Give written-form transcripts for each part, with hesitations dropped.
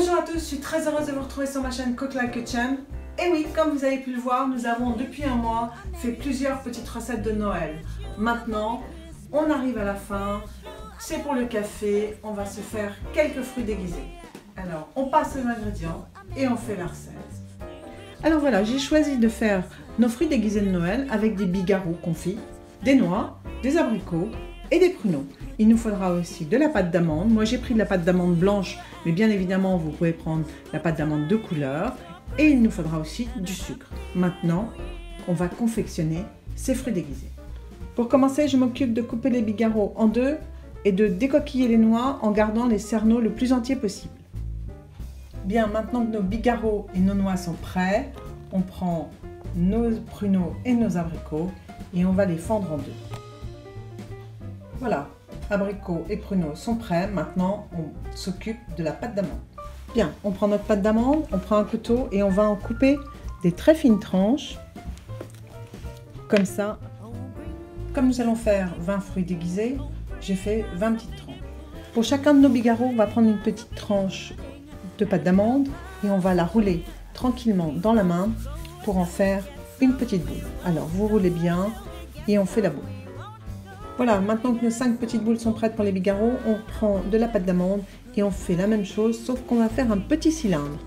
Bonjour à tous, je suis très heureuse de vous retrouver sur ma chaîne Cook Like a Champ. Et oui, comme vous avez pu le voir, nous avons depuis un mois fait plusieurs petites recettes de Noël. Maintenant, on arrive à la fin, c'est pour le café, on va se faire quelques fruits déguisés. Alors, on passe aux ingrédients et on fait la recette. Alors voilà, j'ai choisi de faire nos fruits déguisés de Noël avec des bigarros confits, des noix, des abricots et des pruneaux. Il nous faudra aussi de la pâte d'amande. Moi j'ai pris de la pâte d'amande blanche, mais bien évidemment vous pouvez prendre la pâte d'amande de couleur. Et il nous faudra aussi du sucre. Maintenant, on va confectionner ces fruits déguisés. Pour commencer, je m'occupe de couper les bigarros en deux et de décoquiller les noix en gardant les cerneaux le plus entiers possible. Bien, maintenant que nos bigarros et nos noix sont prêts, on prend nos pruneaux et nos abricots et on va les fendre en deux. Voilà, abricots et pruneaux sont prêts. Maintenant, on s'occupe de la pâte d'amande. Bien, on prend notre pâte d'amande, on prend un couteau et on va en couper des très fines tranches. Comme ça, comme nous allons faire 20 fruits déguisés, j'ai fait 20 petites tranches. Pour chacun de nos bigarros, on va prendre une petite tranche de pâte d'amande et on va la rouler tranquillement dans la main pour en faire une petite boule. Alors, vous roulez bien et on fait la boule. Voilà, maintenant que nos 5 petites boules sont prêtes pour les bigarros, on prend de la pâte d'amande et on fait la même chose, sauf qu'on va faire un petit cylindre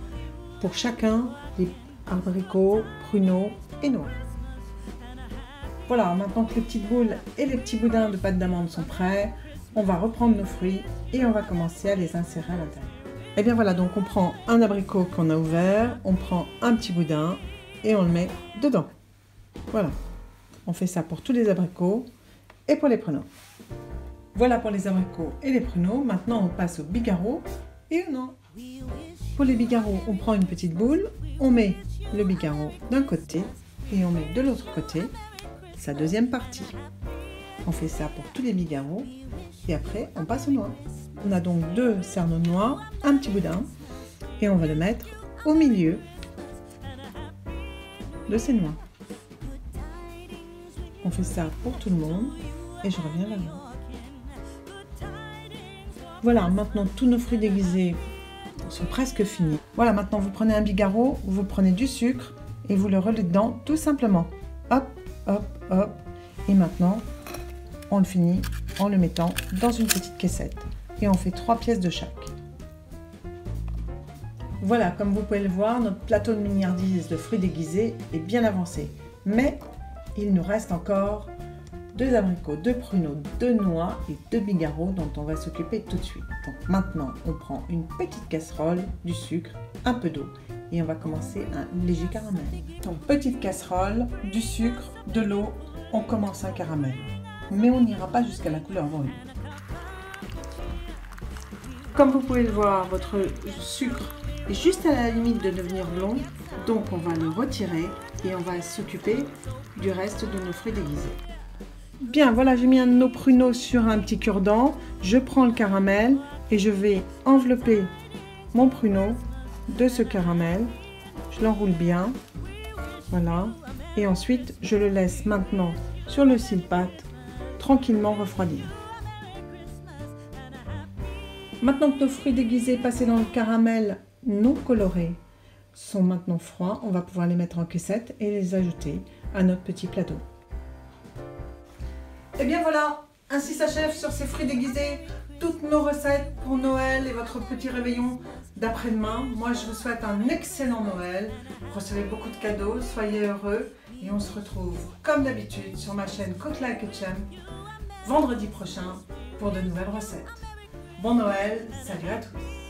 pour chacun des abricots, pruneaux et noix. Voilà, maintenant que les petites boules et les petits boudins de pâte d'amande sont prêts, on va reprendre nos fruits et on va commencer à les insérer à l'intérieur. Et bien voilà, donc on prend un abricot qu'on a ouvert, on prend un petit boudin et on le met dedans. Voilà, on fait ça pour tous les abricots et pour les pruneaux. Voilà pour les abricots et les pruneaux. Maintenant, on passe aux bigarros et aux noix. Pour les bigarros, on prend une petite boule, on met le bigarro d'un côté et on met de l'autre côté sa deuxième partie. On fait ça pour tous les bigarros et après, on passe aux noix. On a donc 2 cerneaux de noix, un petit boudin et on va le mettre au milieu de ces noix. On fait ça pour tout le monde et je reviens vers vous. Voilà, maintenant tous nos fruits déguisés sont presque finis. Voilà, maintenant vous prenez un bigarro, vous prenez du sucre et vous le roulez dedans tout simplement. Hop, hop, hop. Et maintenant, on le finit en le mettant dans une petite caissette. Et on fait 3 pièces de chaque. Voilà, comme vous pouvez le voir, notre plateau de mignardise de fruits déguisés est bien avancé. Mais il nous reste encore 2 abricots, 2 pruneaux, 2 noix et 2 bigarros dont on va s'occuper tout de suite. Donc maintenant, on prend une petite casserole, du sucre, un peu d'eau et on va commencer un léger caramel. Donc petite casserole, du sucre, de l'eau, on commence un caramel. Mais on n'ira pas jusqu'à la couleur brune. Comme vous pouvez le voir, votre sucre est juste à la limite de devenir blond, donc on va le retirer et on va s'occuper du reste de nos fruits déguisés. Bien, voilà, j'ai mis un de nos pruneaux sur un petit cure-dent. Je prends le caramel et je vais envelopper mon pruneau de ce caramel. Je l'enroule bien, voilà. Et ensuite, je le laisse maintenant sur le cile-pâte, tranquillement refroidir. Maintenant que nos fruits déguisés passés dans le caramel non coloré sont maintenant froids, on va pouvoir les mettre en caissette et les ajouter à notre petit plateau. Et bien voilà, ainsi s'achève sur ces fruits déguisés toutes nos recettes pour Noël et votre petit réveillon d'après-demain. Moi je vous souhaite un excellent Noël, recevez beaucoup de cadeaux, soyez heureux et on se retrouve comme d'habitude sur ma chaîne Cook Like a Champ vendredi prochain pour de nouvelles recettes. Bon Noël, salut à tous!